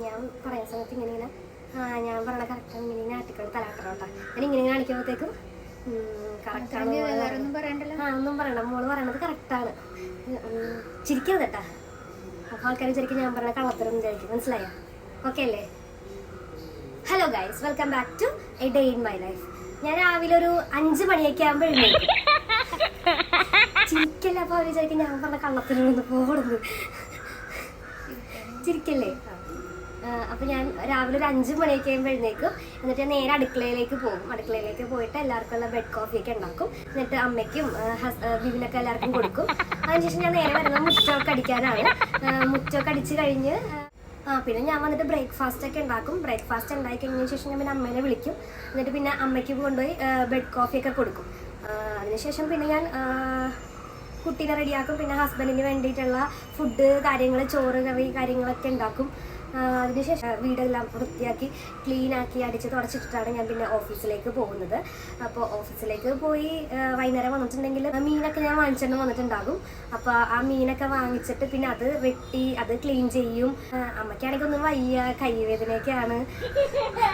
ഞാൻ പറയുന്ന സമയത്ത് ഇങ്ങനെ ഞാൻ പറഞ്ഞ കറക്റ്റാണ് ഇങ്ങനെ ആട്ടിക്കൊണ്ട് തലാട്ടണം കേട്ടോ. ഞാൻ ഇങ്ങനെ കാണിക്കുമ്പോഴത്തേക്കും കറക്റ്റാണ്. ഒന്നും പറയണ്ട, മോള് പറയണത് കറക്റ്റാണ്. ചിരിക്കരുത് കേട്ടാ. അപ്പോൾ ആൾക്കാർ വിചാരിക്കും ഞാൻ പറഞ്ഞ കള്ളത്തരം വിചാരിക്കും. മനസ്സിലായോ? ഓക്കെ അല്ലേ? Hello guys, welcome back to a day in my life. ഞാൻ രാവിലെ ഒരു 5 മണിയൊക്കെ ആകുമ്പോൾ എഴുന്നേക്കും. ചിരിക്കല്ലേ? അപ്പോൾ അവർ വിചാരിക്കും ഞാൻ പറഞ്ഞ കള്ളത്തരം പോകുന്നത്. ചിരിക്കല്ലേ? അപ്പോൾ ഞാൻ രാവിലെ ഒരു 5 മണിയൊക്കെ ആകുമ്പോൾ എഴുന്നേക്കും. എന്നിട്ട് നേരെ അടുക്കളയിലേക്ക് പോകും. അടുക്കളയിലേക്ക് പോയിട്ട് എല്ലാവർക്കും ഉള്ള ബെഡ് കോഫിയൊക്കെ ഉണ്ടാക്കും. എന്നിട്ട് അമ്മയ്ക്കും വിവിനൊക്കെ എല്ലാവർക്കും കൊടുക്കും. അതിനുശേഷം ഞാൻ നേരെ വരുന്നത് മുറ്റമൊക്കെ അടിക്കാനാണ്. മുറ്റമൊക്കെ അടിച്ച് കഴിഞ്ഞ് പിന്നെ ഞാൻ വന്നിട്ട് ബ്രേക്ക്ഫാസ്റ്റ് ഒക്കെ ഉണ്ടാക്കും. ബ്രേക്ക്ഫാസ്റ്റ് ഉണ്ടാക്കി കഴിഞ്ഞതിന് ശേഷം ഞാൻ പിന്നെ അമ്മേനെ വിളിക്കും. എന്നിട്ട് പിന്നെ അമ്മയ്ക്ക് കൊണ്ടുപോയി ബെഡ് കോഫിയൊക്കെ കൊടുക്കും. അതിനുശേഷം പിന്നെ ഞാൻ കുട്ടീനെ റെഡിയാക്കും. പിന്നെ ഹസ്ബൻഡിന് വേണ്ടിയിട്ടുള്ള ഫുഡ് കാര്യങ്ങൾ, ചോറ് കറി കാര്യങ്ങളൊക്കെ ഉണ്ടാക്കും. അതിനുശേഷം വീടെല്ലാം വൃത്തിയാക്കി ക്ലീനാക്കി അടിച്ച് തുടച്ചിട്ടിട്ടാണ് ഞാൻ പിന്നെ ഓഫീസിലേക്ക് പോകുന്നത്. അപ്പോൾ ഓഫീസിലേക്ക് പോയി വൈകുന്നേരം വന്നിട്ടുണ്ടെങ്കിൽ മീനൊക്കെ ഞാൻ വാങ്ങിച്ചിട്ട് വന്നിട്ടുണ്ടാകും. അപ്പോൾ ആ മീനൊക്കെ വാങ്ങിച്ചിട്ട് പിന്നെ അത് വെട്ടി അത് ക്ലീൻ ചെയ്യും. അമ്മയ്ക്കാണെങ്കിൽ ഒന്നും വയ്യ, കൈവേദനയൊക്കെയാണ്.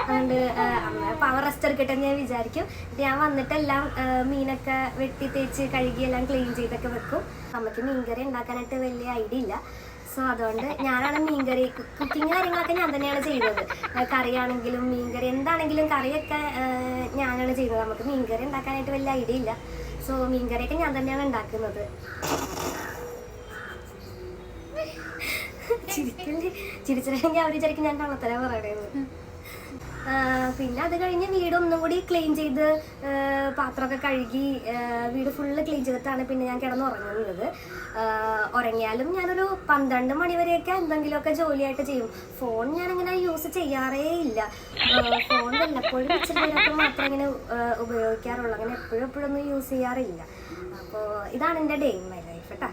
അതുകൊണ്ട് അമ്മ പവർ റെസ്റ്റ് എടുക്കട്ടെ എന്ന് ഞാൻ വിചാരിക്കും. ഞാൻ വന്നിട്ടെല്ലാം മീനൊക്കെ വെട്ടി തേച്ച് കഴുകി എല്ലാം ക്ലീൻ ചെയ്തൊക്കെ വെക്കും. അമ്മയ്ക്ക് മീൻകറി ഉണ്ടാക്കാനായിട്ട് വലിയ ഐഡിയ ഇല്ല. സോ അതുകൊണ്ട് ഞാനാണ് മീൻകറി കുക്കിങ് കാര്യങ്ങളൊക്കെ ഞാൻ തന്നെയാണ് ചെയ്യുന്നത്. കറിയാണെങ്കിലും മീൻകറി എന്താണെങ്കിലും കറിയൊക്കെ ഞാനാണ് ചെയ്യുന്നത്. നമുക്ക് മീൻകറി ഉണ്ടാക്കാനായിട്ട് വലിയ ഐഡിയ ഇല്ല. സോ മീൻകറിയൊക്കെ ഞാൻ തന്നെയാണ് ഉണ്ടാക്കുന്നത്. ചിരിച്ചില്ലെങ്കിൽ അവർ വിചാരിക്കും ഞാൻ കള്ളത്തര പറയണത്. പിന്നെ അത് കഴിഞ്ഞ് വീട് ഒന്നും കൂടി ക്ലീൻ ചെയ്ത് പാത്രമൊക്കെ കഴുകി വീട് ഫുള്ള് ക്ലീൻ ചെയ്തിട്ടാണ് പിന്നെ ഞാൻ കിടന്നുറങ്ങുന്നത്. ഉറങ്ങിയാലും ഞാനൊരു 12 മണി വരെയൊക്കെ എന്തെങ്കിലുമൊക്കെ ജോലിയായിട്ട് ചെയ്യും. ഫോൺ ഞാനങ്ങനെ യൂസ് ചെയ്യാറേ ഇല്ല. ഫോൺ വല്ലപ്പോഴും ഇച്ചിരി നേരമൊക്കെ മാത്രമേ ഇങ്ങനെ ഉപയോഗിക്കാറുള്ളൂ. അങ്ങനെ എപ്പോഴും ഒന്നും യൂസ് ചെയ്യാറില്ല. അപ്പോൾ ഇതാണ് എൻ്റെ ഡേ ഇൻ മൈ ലൈഫ് കേട്ടോ.